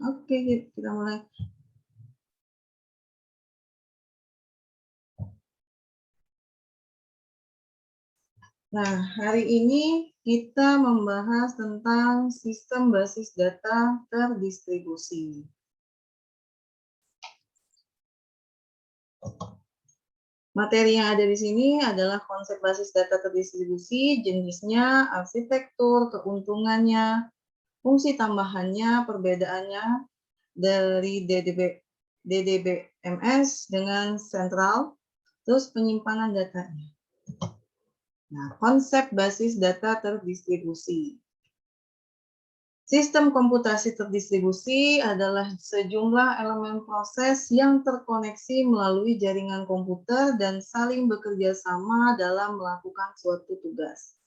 Oke, kita mulai. Nah, hari ini kita membahas tentang sistem basis data terdistribusi. Materi yang ada di sini adalah konsep basis data terdistribusi, jenisnya, arsitektur, keuntungannya, fungsi tambahannya, perbedaannya dari DDBMS dengan sentral, terus penyimpanan datanya. Nah, konsep basis data terdistribusi. Sistem komputasi terdistribusi adalah sejumlah elemen proses yang terkoneksi melalui jaringan komputer dan saling bekerja sama dalam melakukan suatu tugas.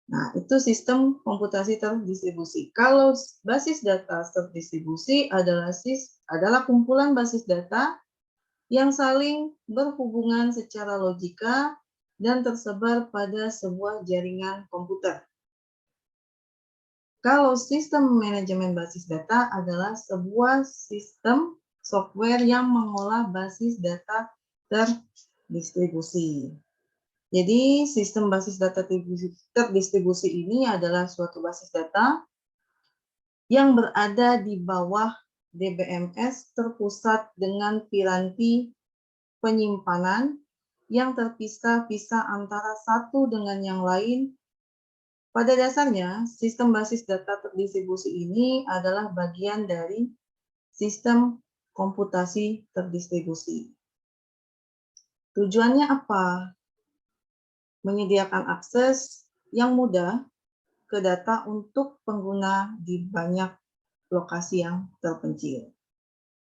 Nah, itu sistem komputasi terdistribusi. Kalau basis data terdistribusi adalah kumpulan basis data yang saling berhubungan secara logika dan tersebar pada sebuah jaringan komputer. Kalau sistem manajemen basis data adalah sebuah sistem software yang mengolah basis data terdistribusi. Jadi sistem basis data terdistribusi ini adalah suatu basis data yang berada di bawah DBMS terpusat dengan piranti penyimpanan yang terpisah-pisah antara satu dengan yang lain. Pada dasarnya, sistem basis data terdistribusi ini adalah bagian dari sistem komputasi terdistribusi. Tujuannya apa? Menyediakan akses yang mudah ke data untuk pengguna di banyak lokasi yang terpencil.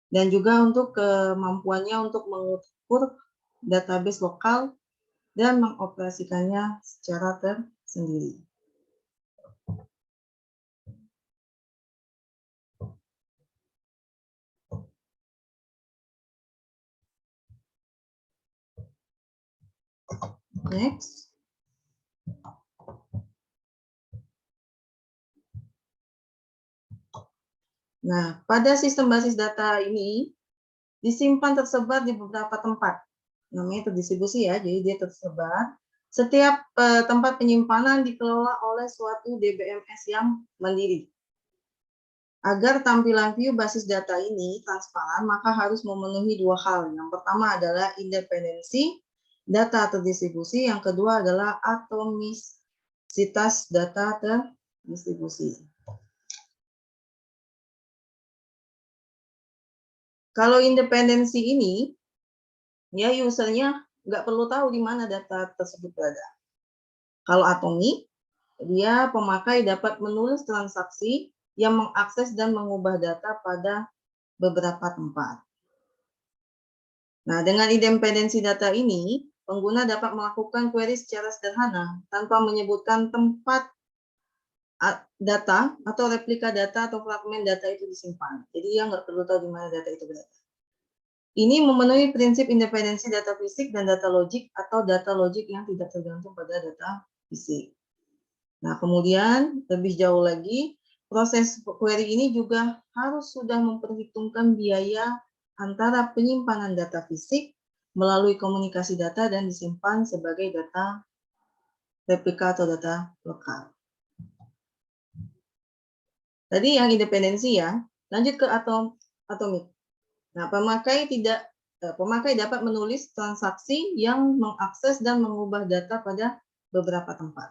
Dan juga untuk kemampuannya untuk mengukur database lokal dan mengoperasikannya secara tersendiri. Next. Nah, pada sistem basis data ini disimpan tersebar di beberapa tempat. Namanya terdistribusi ya, jadi dia tersebar. Setiap tempat penyimpanan dikelola oleh suatu DBMS yang mandiri. Agar tampilan view basis data ini transparan, maka harus memenuhi dua hal. Yang pertama adalah independensi data terdistribusi, yang kedua adalah atomisitas data terdistribusi. Kalau independensi ini, ya usernya nggak perlu tahu di mana data tersebut berada. Kalau atomi, dia pemakai dapat menulis transaksi yang mengakses dan mengubah data pada beberapa tempat. Nah, dengan independensi data ini, pengguna dapat melakukan query secara sederhana tanpa menyebutkan tempat data atau replika data atau fragmen data itu disimpan. Jadi dia nggak perlu tahu di mana data itu berada. Ini memenuhi prinsip independensi data fisik dan data logik atau data logik yang tidak tergantung pada data fisik. Nah, kemudian lebih jauh lagi, proses query ini juga harus sudah memperhitungkan biaya antara penyimpanan data fisik melalui komunikasi data dan disimpan sebagai data replika atau data lokal. Tadi yang independensi ya, lanjut ke atomik. Nah, pemakai dapat menulis transaksi yang mengakses dan mengubah data pada beberapa tempat.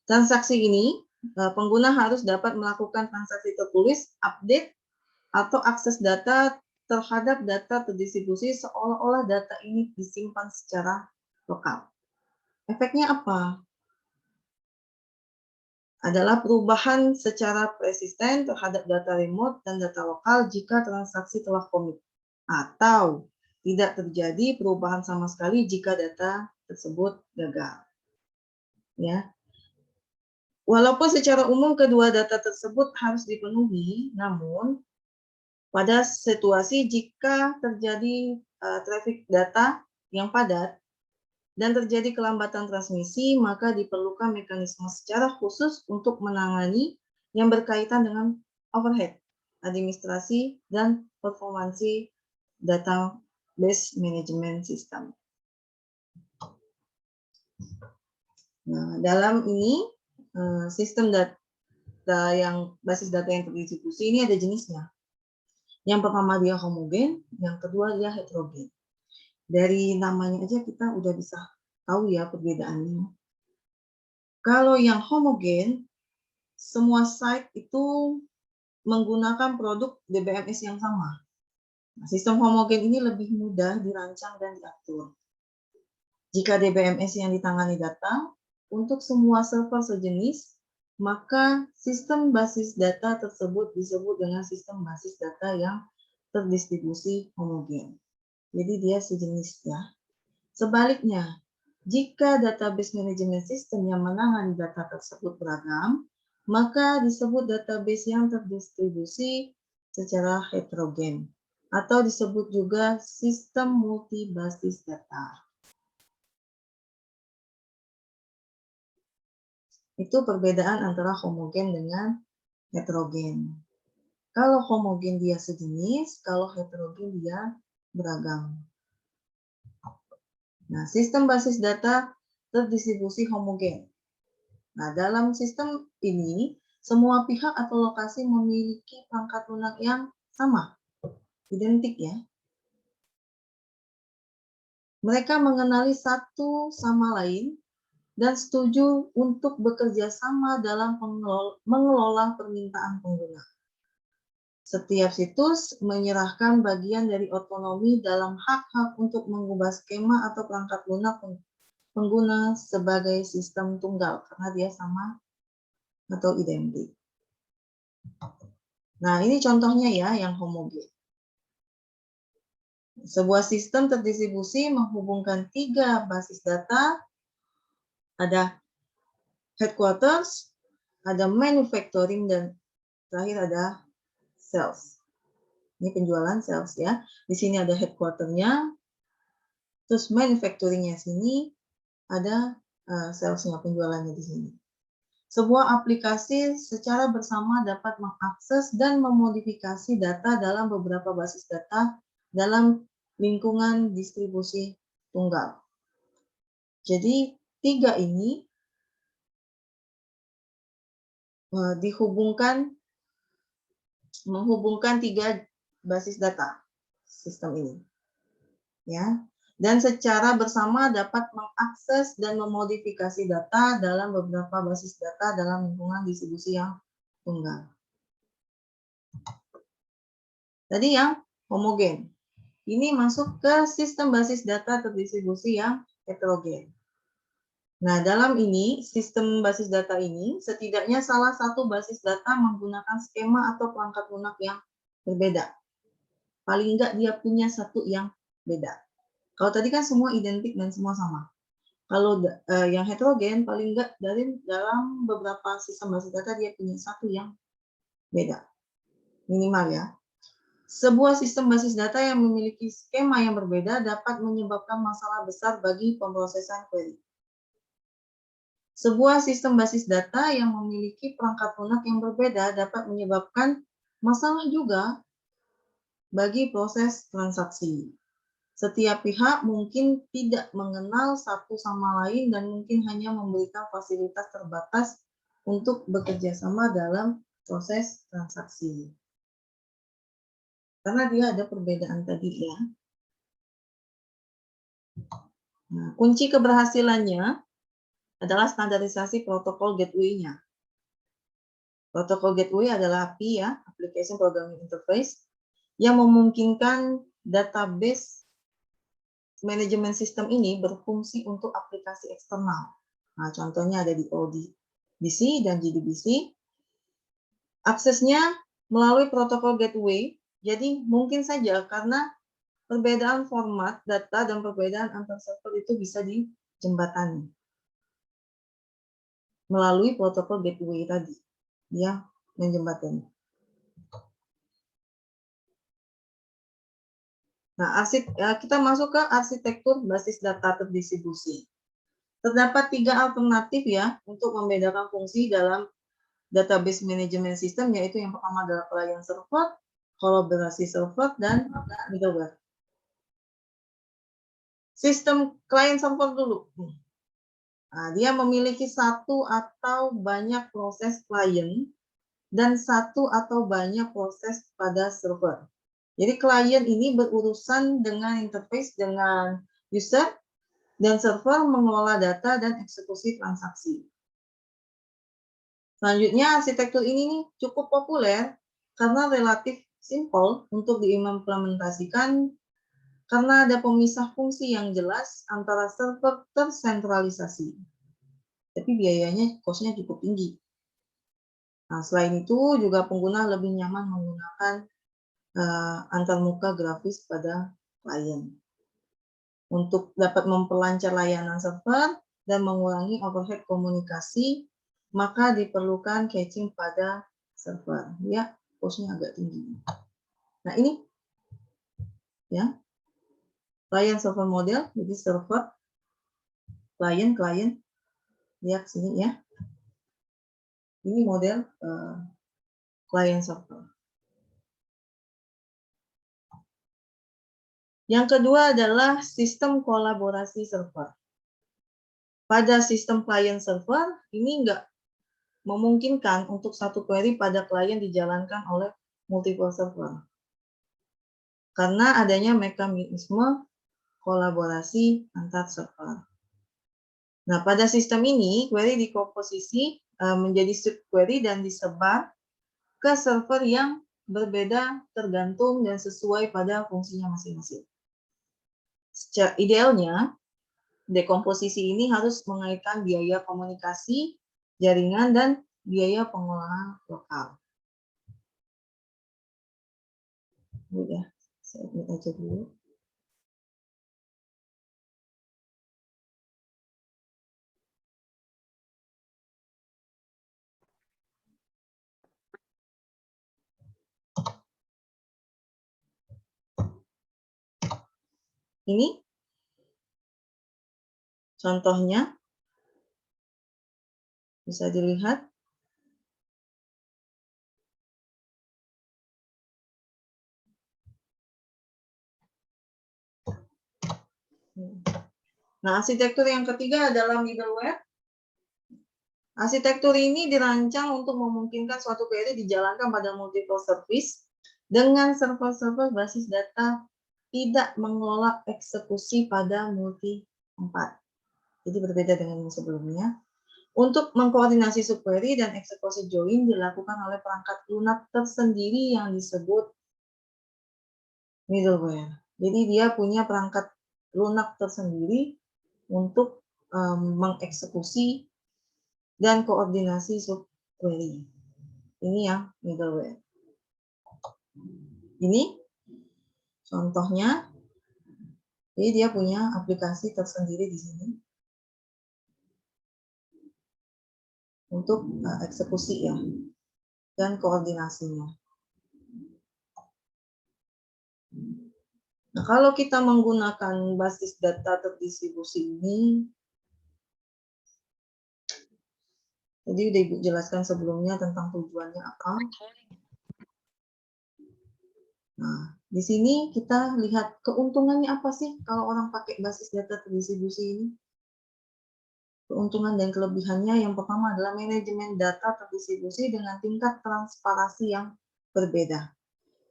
Transaksi ini, pengguna harus dapat melakukan transaksi tertulis, update, atau akses data terhadap data terdistribusi seolah-olah data ini disimpan secara lokal. Efeknya apa? Adalah perubahan secara persisten terhadap data remote dan data lokal jika transaksi telah komit, atau tidak terjadi perubahan sama sekali jika data tersebut gagal. Ya. Walaupun secara umum kedua data tersebut harus dipenuhi, namun pada situasi jika terjadi traffic data yang padat dan terjadi kelambatan transmisi, maka diperlukan mekanisme secara khusus untuk menangani yang berkaitan dengan overhead. administrasi, dan performansi database management system. Nah, dalam ini sistem data yang basis data yang terdistribusi ini ada jenisnya. Yang pertama dia homogen, yang kedua dia heterogen. Dari namanya aja kita udah bisa tahu ya perbedaannya. Kalau yang homogen, semua site itu menggunakan produk DBMS yang sama. Nah, sistem homogen ini lebih mudah dirancang dan diatur. Jika DBMS yang ditangani datang, untuk semua server sejenis, maka sistem basis data tersebut disebut dengan sistem basis data yang terdistribusi homogen. Jadi dia sejenis ya. Sebaliknya, jika database management system yang menangani data tersebut beragam, maka disebut database yang terdistribusi secara heterogen atau disebut juga sistem multi basis data. Itu perbedaan antara homogen dengan heterogen. Kalau homogen dia sejenis, kalau heterogen dia beragam. Nah, sistem basis data terdistribusi homogen. Nah, dalam sistem ini, semua pihak atau lokasi memiliki perangkat lunak yang sama, identik ya. Mereka mengenali satu sama lain dan setuju untuk bekerja sama dalam mengelola permintaan pengguna. Setiap situs menyerahkan bagian dari otonomi dalam hak-hak untuk mengubah skema atau perangkat lunak pengguna sebagai sistem tunggal karena dia sama atau identik. Nah, ini contohnya ya yang homogen. Sebuah sistem terdistribusi menghubungkan 3 basis data, ada headquarters, ada manufacturing, dan terakhir ada sales. Ini penjualan sales ya. Di sini ada headquarternya, terus manufacturingnya sini, ada salesnya, penjualannya di sini. Sebuah aplikasi secara bersama dapat mengakses dan memodifikasi data dalam beberapa basis data dalam lingkungan distribusi tunggal. Jadi 3 ini menghubungkan 3 basis data sistem ini. Ya. Dan secara bersama dapat mengakses dan memodifikasi data dalam beberapa basis data dalam lingkungan distribusi yang tunggal. Tadi yang homogen. Ini masuk ke sistem basis data terdistribusi yang heterogen. Nah, dalam ini, sistem basis data ini, setidaknya salah satu basis data menggunakan skema atau perangkat lunak yang berbeda. Paling enggak dia punya satu yang beda. Kalau tadi kan semua identik dan semua sama. Kalau yang heterogen, paling enggak dalam beberapa sistem basis data dia punya satu yang beda. Minimal ya. Sebuah sistem basis data yang memiliki skema yang berbeda dapat menyebabkan masalah besar bagi pemrosesan query. Sebuah sistem basis data yang memiliki perangkat lunak yang berbeda dapat menyebabkan masalah juga bagi proses transaksi. Setiap pihak mungkin tidak mengenal satu sama lain dan mungkin hanya memberikan fasilitas terbatas untuk bekerja sama dalam proses transaksi. Karena dia ada perbedaan tadi ya. Nah, kunci keberhasilannya adalah standarisasi protokol gateway-nya. Protokol gateway adalah API ya, Application Programming Interface, yang memungkinkan database manajemen sistem ini berfungsi untuk aplikasi eksternal. Nah, contohnya ada di ODBC dan JDBC. Aksesnya melalui protokol gateway, jadi mungkin saja karena perbedaan format data dan perbedaan antar server itu bisa dijembatani melalui protokol gateway tadi, ya, menjembatani. Nah, kita masuk ke arsitektur basis data terdistribusi. Terdapat 3 alternatif ya untuk membedakan fungsi dalam database management system, yaitu yang pertama adalah client server, kolaborasi server, dan middleware. Sistem client server dulu. Nah, dia memiliki satu atau banyak proses client dan satu atau banyak proses pada server. Jadi klien ini berurusan dengan interface dengan user, dan server mengelola data dan eksekusi transaksi. Selanjutnya, arsitektur ini nih cukup populer karena relatif simple untuk diimplementasikan karena ada pemisah fungsi yang jelas antara server tersentralisasi. Tapi biayanya, cost-nya cukup tinggi. Nah, selain itu juga pengguna lebih nyaman menggunakan antarmuka grafis pada klien. Untuk dapat memperlancar layanan server dan mengurangi overhead komunikasi, maka diperlukan caching pada server. Ya, cost-nya agak tinggi. Nah, ini ya, client server model, jadi server, client, lihat sini ya. Ini model client server. Yang kedua adalah sistem kolaborasi server. Pada sistem client server, ini enggak memungkinkan untuk satu query pada klien dijalankan oleh multiple server. Karena adanya mekanisme kolaborasi antar server. Nah, pada sistem ini, query dikomposisi menjadi subquery dan disebar ke server yang berbeda tergantung dan sesuai pada fungsinya masing-masing. Idealnya, dekomposisi ini harus mengaitkan biaya komunikasi, jaringan, dan biaya pengolahan lokal. Ya, saya admit aja dulu. Ini contohnya, bisa dilihat. Nah, arsitektur yang ketiga adalah middleware. Arsitektur ini dirancang untuk memungkinkan suatu query dijalankan pada multiple service dengan server-server basis data tidak mengelola eksekusi pada multi tempat. Jadi berbeda dengan yang sebelumnya. Untuk mengkoordinasi subquery dan eksekusi join dilakukan oleh perangkat lunak tersendiri yang disebut middleware. Jadi dia punya perangkat lunak tersendiri untuk mengeksekusi dan koordinasi subquery. Ini yang middleware. Ini contohnya. Jadi dia punya aplikasi tersendiri di sini untuk eksekusi ya dan koordinasinya. Nah, kalau kita menggunakan basis data terdistribusi ini, jadi udah Ibu jelaskan sebelumnya tentang tujuannya apa. Nah, di sini kita lihat keuntungannya apa sih kalau orang pakai basis data terdistribusi ini. Keuntungan dan kelebihannya yang pertama adalah manajemen data terdistribusi dengan tingkat transparansi yang berbeda.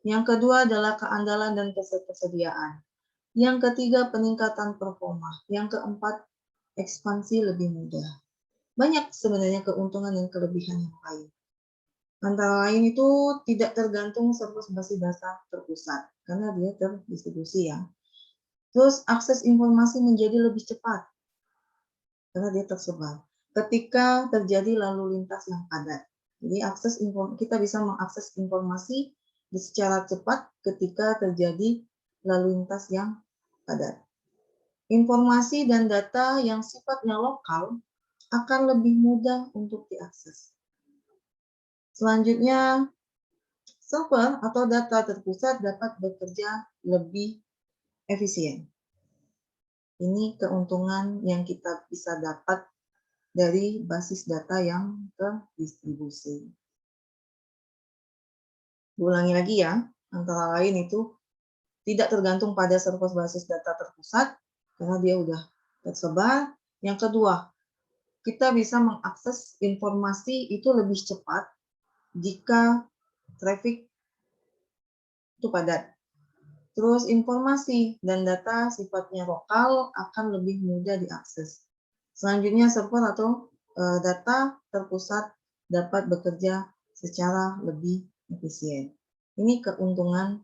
Yang kedua adalah keandalan dan ketersediaan. Yang ketiga, peningkatan performa. Yang keempat, ekspansi lebih mudah. Banyak sebenarnya keuntungan dan kelebihan yang lain. Antara lain itu tidak tergantung server basis data terpusat, karena dia terdistribusi ya. Terus akses informasi menjadi lebih cepat, karena dia tersebar. Ketika terjadi lalu lintas yang padat. Jadi kita bisa mengakses informasi secara cepat ketika terjadi lalu lintas yang padat. Informasi dan data yang sifatnya lokal akan lebih mudah untuk diakses. Selanjutnya, server atau data terpusat dapat bekerja lebih efisien. Ini keuntungan yang kita bisa dapat dari basis data yang terdistribusi. Ulangi lagi ya, antara lain itu tidak tergantung pada server basis data terpusat, karena dia udah tersebar. Yang kedua, kita bisa mengakses informasi itu lebih cepat jika traffic itu padat. Terus informasi dan data sifatnya lokal akan lebih mudah diakses. Selanjutnya server atau data terpusat dapat bekerja secara lebih efisien. Ini keuntungan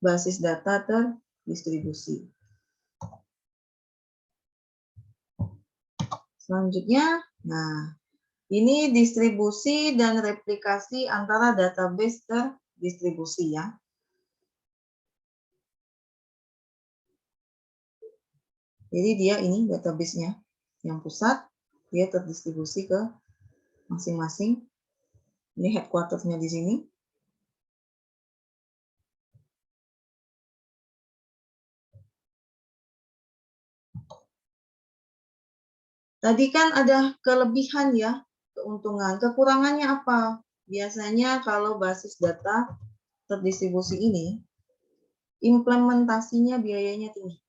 basis data terdistribusi. Selanjutnya, nah ini distribusi dan replikasi antara database terdistribusi ya. Jadi dia ini database-nya yang pusat, dia terdistribusi ke masing-masing. Ini headquarters-nya di sini. Tadi kan ada kelebihan ya, keuntungan. Kekurangannya apa? Biasanya kalau basis data terdistribusi ini, implementasinya biayanya tinggi.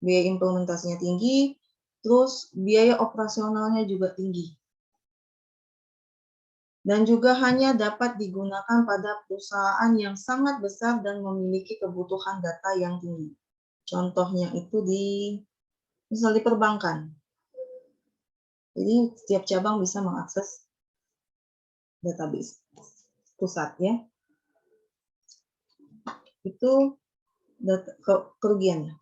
Biaya implementasinya tinggi, terus biaya operasionalnya juga tinggi. Dan juga hanya dapat digunakan pada perusahaan yang sangat besar dan memiliki kebutuhan data yang tinggi. Contohnya itu misal di perbankan. Jadi setiap cabang bisa mengakses database pusat ya. Itu kerugiannya.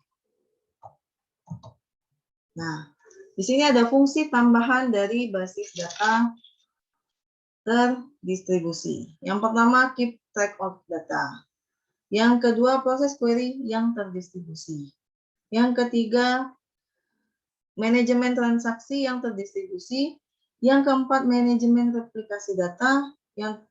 Nah, di sini ada fungsi tambahan dari basis data terdistribusi. Yang pertama, keep track of data. Yang kedua, proses query yang terdistribusi. Yang ketiga, manajemen transaksi yang terdistribusi. Yang keempat, manajemen replikasi data. Yang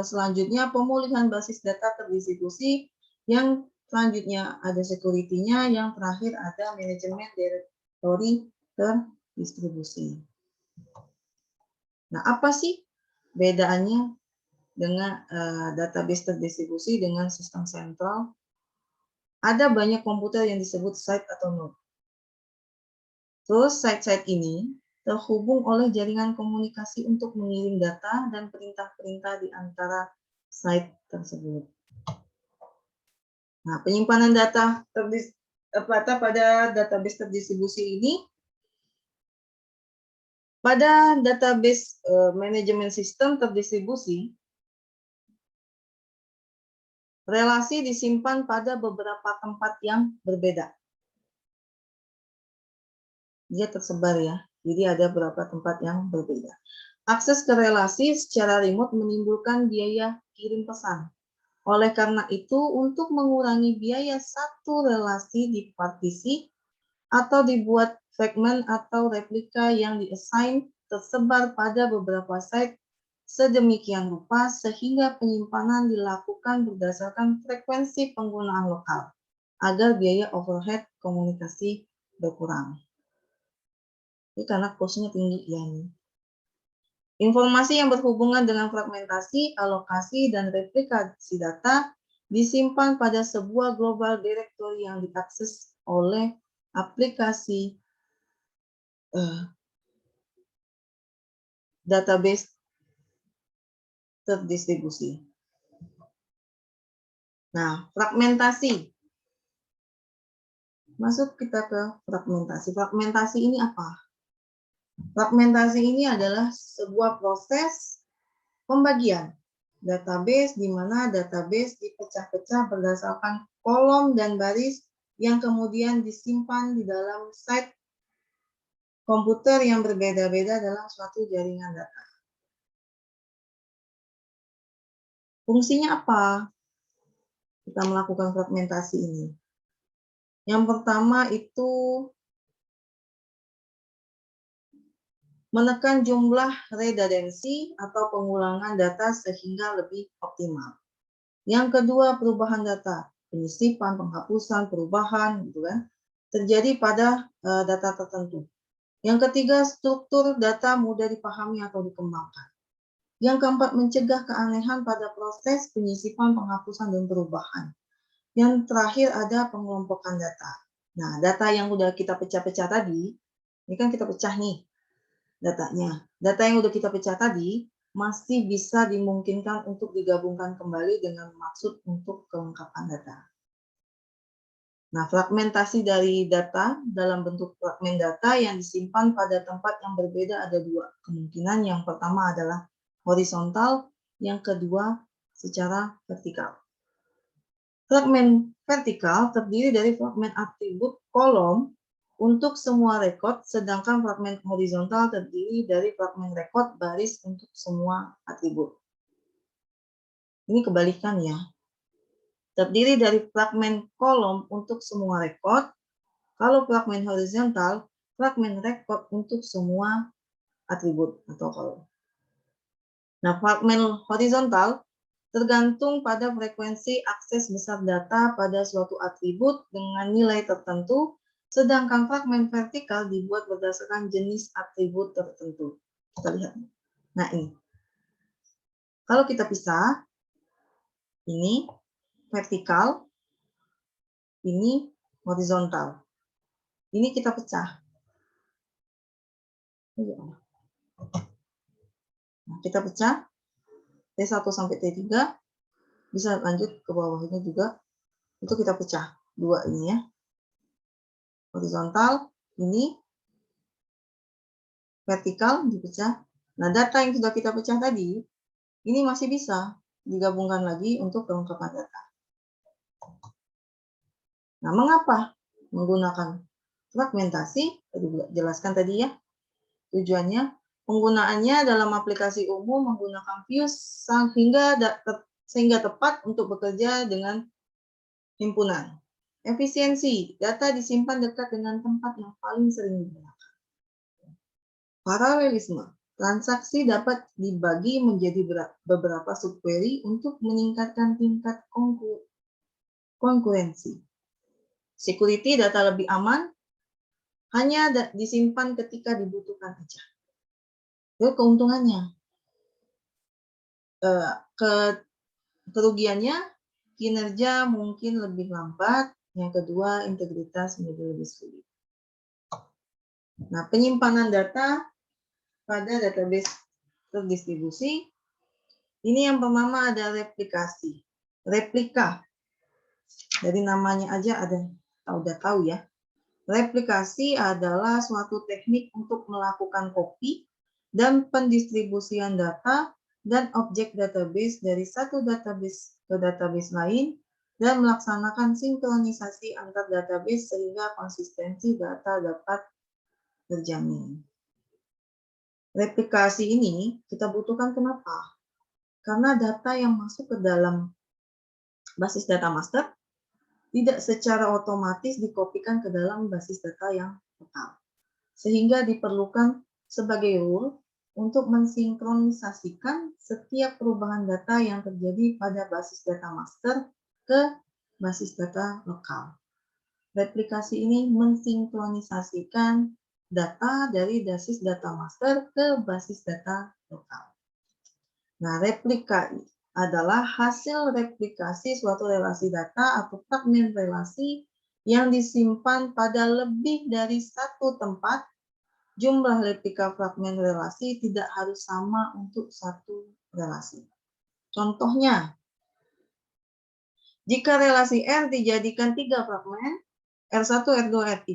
selanjutnya, pemulihan basis data terdistribusi. Yang selanjutnya ada security-nya. Yang terakhir ada manajemen direktori terdistribusi. Nah, apa sih bedaannya dengan database terdistribusi dengan sistem sentral? Ada banyak komputer yang disebut site atau node. Terus site-site ini terhubung oleh jaringan komunikasi untuk mengirim data dan perintah-perintah di antara site tersebut. Nah, penyimpanan data pada database terdistribusi ini pada database manajemen sistem terdistribusi, relasi disimpan pada beberapa tempat yang berbeda. Dia tersebar ya, jadi ada beberapa tempat yang berbeda. Akses ke relasi secara remote menimbulkan biaya kirim pesan. Oleh karena itu, untuk mengurangi biaya satu relasi di partisi atau dibuat fragment atau replika yang diassign tersebar pada beberapa site sedemikian rupa sehingga penyimpanan dilakukan berdasarkan frekuensi penggunaan lokal agar biaya overhead komunikasi berkurang. Ini karena cost-nya tinggi ya ini. Informasi yang berhubungan dengan fragmentasi, alokasi, dan replikasi data disimpan pada sebuah global directory yang diakses oleh aplikasi database terdistribusi. Nah, fragmentasi. Masuk kita ke fragmentasi. Fragmentasi ini apa? Fragmentasi ini adalah sebuah proses pembagian database di mana database dipecah-pecah berdasarkan kolom dan baris yang kemudian disimpan di dalam site komputer yang berbeda-beda dalam suatu jaringan data. Fungsinya apa? Kita melakukan fragmentasi ini. Yang pertama itu menekan jumlah redundancy atau pengulangan data sehingga lebih optimal. Yang kedua, perubahan data. penyisipan, penghapusan, perubahan, gitu kan, terjadi pada data tertentu. Yang ketiga, struktur data mudah dipahami atau dikembangkan. Yang keempat, mencegah keanehan pada proses penyisipan, penghapusan, dan perubahan. Yang terakhir ada pengelompokan data. Nah, data yang udah kita pecah-pecah tadi, ini kan kita pecah nih datanya. Data yang udah kita pecah tadi masih bisa dimungkinkan untuk digabungkan kembali dengan maksud untuk kelengkapan data. Nah, fragmentasi dari data dalam bentuk fragmen data yang disimpan pada tempat yang berbeda ada dua kemungkinan. Yang pertama adalah horizontal, yang kedua secara vertikal. Fragmen vertikal terdiri dari fragmen atribut kolom untuk semua rekod, sedangkan fragmen horizontal terdiri dari fragmen rekod baris untuk semua atribut. Ini kebalikan ya. Terdiri dari fragmen kolom untuk semua rekod, kalau fragmen horizontal, fragmen rekod untuk semua atribut atau kolom. Nah, fragmen horizontal tergantung pada frekuensi akses besar data pada suatu atribut dengan nilai tertentu, sedangkan fragmen vertikal dibuat berdasarkan jenis atribut tertentu. Kita lihat. Nah, ini. Kalau kita pisah, ini vertikal, ini horizontal. Ini kita pecah. Nah, kita pecah T1 sampai T3, bisa lanjut ke bawahnya juga. Itu kita pecah dua ini ya. Horizontal, ini vertikal dipecah. Nah, data yang sudah kita pecah tadi, ini masih bisa digabungkan lagi untuk kelengkapan data. Nah, mengapa menggunakan fragmentasi? Tadi jelaskan tadi ya. Tujuannya, penggunaannya dalam aplikasi umum menggunakan views sehingga tepat untuk bekerja dengan himpunan. Efisiensi, data disimpan dekat dengan tempat yang paling sering digunakan. Paralelisme, transaksi dapat dibagi menjadi beberapa subquery untuk meningkatkan tingkat konkurensi. Security, data lebih aman, hanya disimpan ketika dibutuhkan saja. Itu keuntungannya. Kerugiannya, kinerja mungkin lebih lambat. Yang kedua, integritas menjadi lebih sulit. Nah, penyimpanan data pada database terdistribusi, ini yang pertama ada replikasi. Replika, dari namanya aja udah tahu ya. Replikasi adalah suatu teknik untuk melakukan copy dan pendistribusian data dan objek database dari satu database ke database lain dan melaksanakan sinkronisasi antar database sehingga konsistensi data dapat terjamin. Replikasi ini kita butuhkan kenapa? Karena data yang masuk ke dalam basis data master tidak secara otomatis dikopikan ke dalam basis data yang lokal. Sehingga diperlukan sebagai rule untuk mensinkronisasikan setiap perubahan data yang terjadi pada basis data master ke basis data lokal. Replikasi ini mensinkronisasikan data dari basis data master ke basis data lokal. Nah, replika adalah hasil replikasi suatu relasi data atau fragmen relasi yang disimpan pada lebih dari satu tempat. Jumlah replika fragmen relasi tidak harus sama untuk satu relasi. Contohnya, jika relasi R dijadikan 3 fragmen, R1, R2, R3,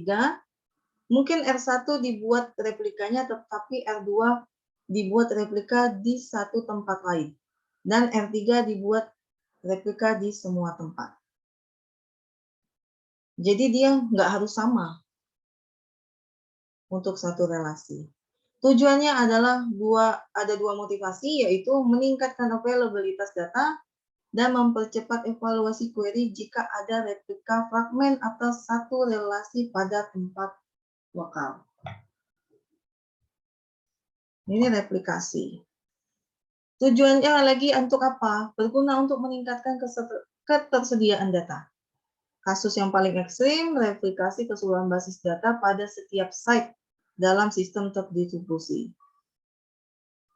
mungkin R1 dibuat replikanya tetapi R2 dibuat replika di satu tempat lain. Dan R3 dibuat replika di semua tempat. Jadi dia nggak harus sama untuk satu relasi. Tujuannya adalah ada dua motivasi, yaitu meningkatkan availabilitas data dan mempercepat evaluasi query jika ada replika fragmen atau satu relasi pada tempat lokal. Ini replikasi. Tujuannya lagi untuk apa? Berguna untuk meningkatkan ketersediaan data. Kasus yang paling ekstrim, replikasi keseluruhan basis data pada setiap site dalam sistem terdistribusi.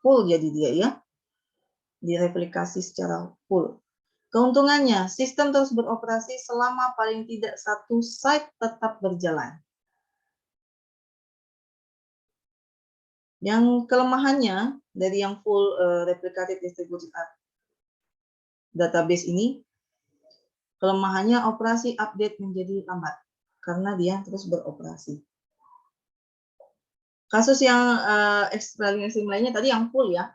Full jadi dia ya, direplikasi secara full. Keuntungannya, sistem terus beroperasi selama paling tidak satu site tetap berjalan. Yang kelemahannya dari yang full replicated distributed database ini, kelemahannya operasi update menjadi lambat karena dia terus beroperasi. Kasus yang paling ekstrim lainnya tadi yang full ya.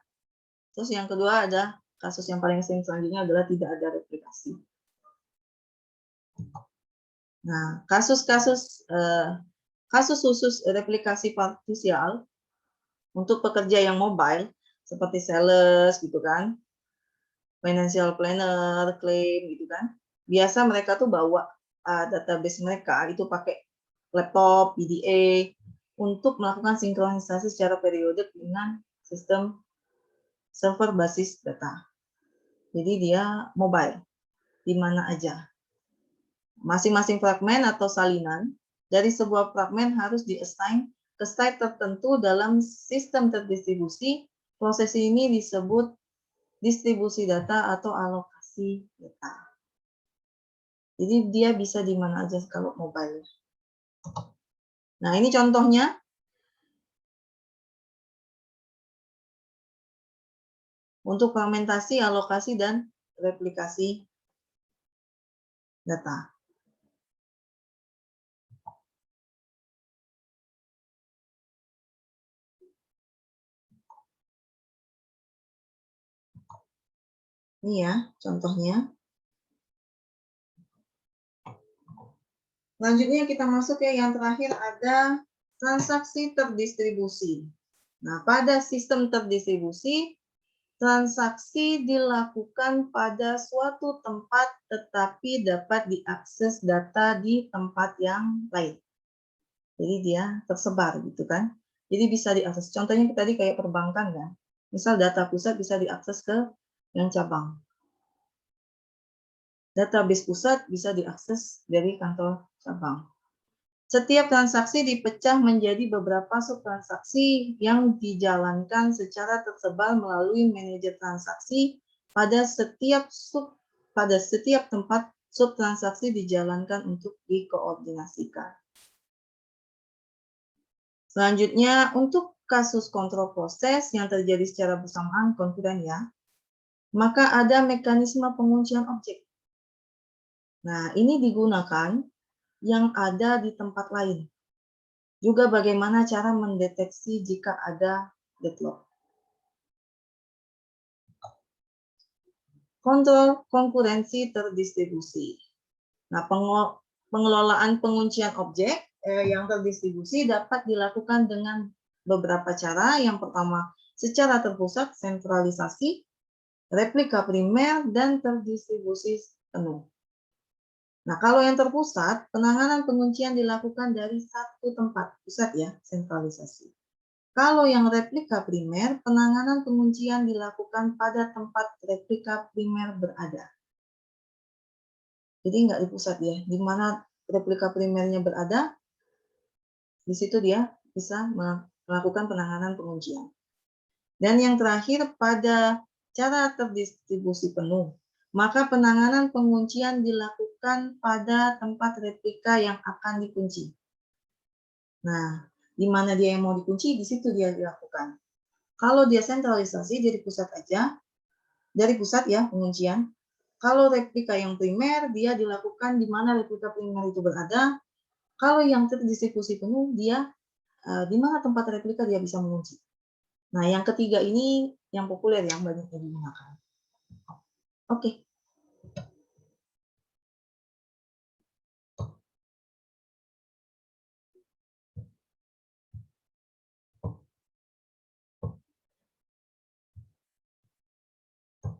Terus yang kedua ada kasus yang paling ekstrim selanjutnya adalah tidak ada replikasi. Nah, kasus khusus replikasi partisial untuk pekerja yang mobile seperti sales gitu kan, financial planner, claim gitu kan. Biasa mereka tuh bawa database mereka itu pakai laptop, PDA untuk melakukan sinkronisasi secara periodik dengan sistem server basis data. Jadi dia mobile di mana aja. Masing-masing fragmen atau salinan dari sebuah fragmen harus di-assign ke site tertentu dalam sistem terdistribusi. Proses ini disebut distribusi data atau alokasi data. Jadi dia bisa di mana aja kalau mobile. Nah, ini contohnya. Untuk fragmentasi, alokasi, dan replikasi data. Ini ya, contohnya. Selanjutnya kita masuk ya, yang terakhir ada transaksi terdistribusi. Nah, pada sistem terdistribusi, transaksi dilakukan pada suatu tempat tetapi dapat diakses data di tempat yang lain. Jadi dia tersebar gitu kan. Jadi bisa diakses. Contohnya tadi kayak perbankan kan. Misal data pusat bisa diakses ke yang cabang. Database pusat bisa diakses dari kantor cabang. Setiap transaksi dipecah menjadi beberapa subtransaksi yang dijalankan secara tersebar melalui manajer transaksi pada setiap tempat subtransaksi dijalankan untuk dikoordinasikan. Selanjutnya, untuk kasus kontrol proses yang terjadi secara bersamaan konkuren ya, maka ada mekanisme penguncian objek. Nah, ini digunakan yang ada di tempat lain. Juga bagaimana cara mendeteksi jika ada deadlock. Kontrol konkurensi terdistribusi. Nah, pengelolaan penguncian objek yang terdistribusi dapat dilakukan dengan beberapa cara. Yang pertama, secara terpusat, sentralisasi, replika primer, dan terdistribusi penuh. Nah, kalau yang terpusat, penanganan penguncian dilakukan dari satu tempat, pusat ya, sentralisasi. Kalau yang replika primer, penanganan penguncian dilakukan pada tempat replika primer berada. Jadi nggak di pusat ya, di mana replika primernya berada, di situ dia bisa melakukan penanganan penguncian. Dan yang terakhir, pada cara terdistribusi penuh, maka penanganan penguncian dilakukan pada tempat replika yang akan dikunci. Nah, di mana dia yang mau dikunci, di situ dia dilakukan. Kalau dia sentralisasi dari pusat aja, dari pusat ya penguncian. Kalau replika yang primer, dia dilakukan di mana replika primer itu berada. Kalau yang terdistribusi penuh, dia di mana tempat replika dia bisa mengunci. Nah, yang ketiga ini yang populer yang banyak digunakan. Oke.